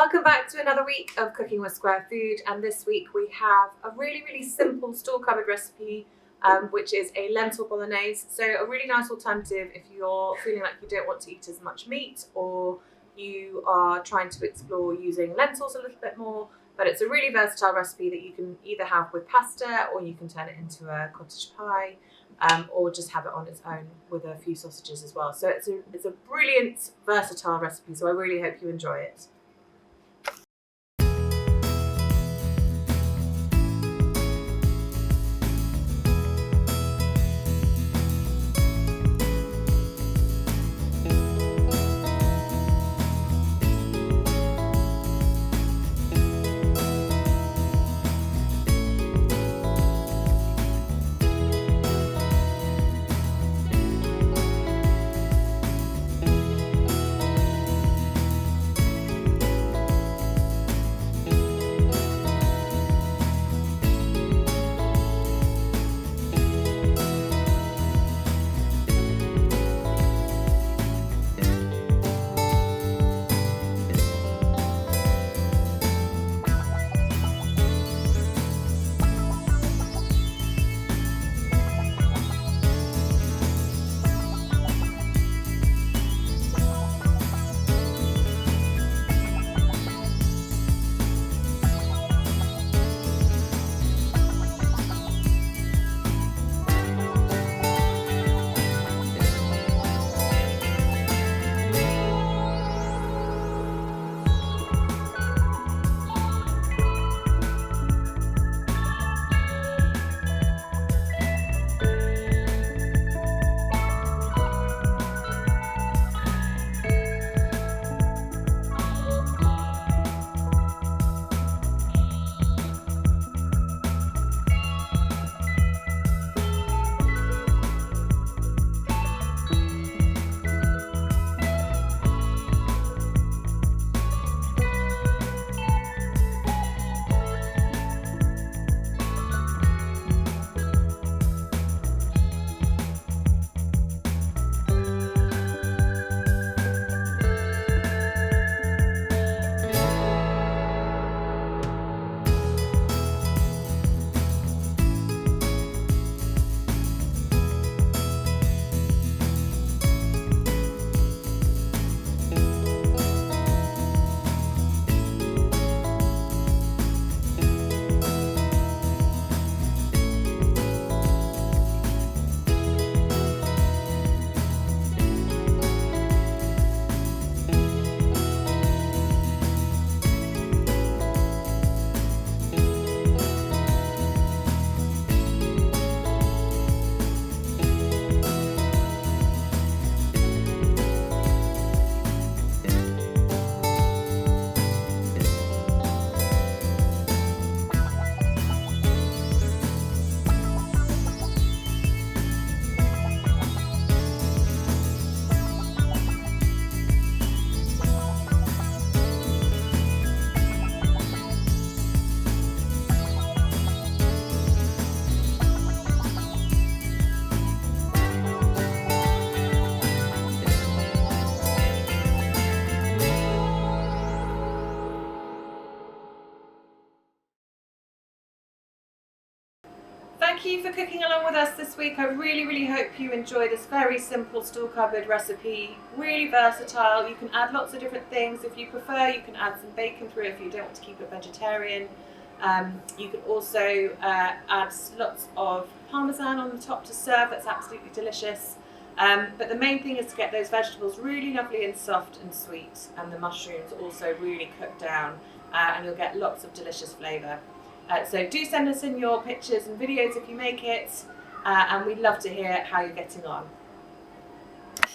Welcome back to another week of Cooking with Square Food, and this week we have a really simple store cupboard recipe which is a lentil bolognese. So a really nice alternative if you're feeling like you don't want to eat as much meat, or you are trying to explore using lentils a little bit more. But it's a really versatile recipe that you can either have with pasta, or you can turn it into a cottage pie, or just have it on its own with a few sausages as well. So it's a brilliant, versatile recipe, so I really hope you enjoy it. Thank you for cooking along with us this week. I really hope you enjoy this very simple store cupboard recipe. Really versatile. You can add lots of different things. If you prefer, you can add some bacon through it if you don't want to keep it vegetarian. You can also add lots of parmesan on the top to serve. That's absolutely delicious. But the main thing is to get those vegetables really lovely and soft and sweet, and the mushrooms also really cooked down, and you'll get lots of delicious flavour. So do send us in your pictures and videos if you make it, and we'd love to hear how you're getting on.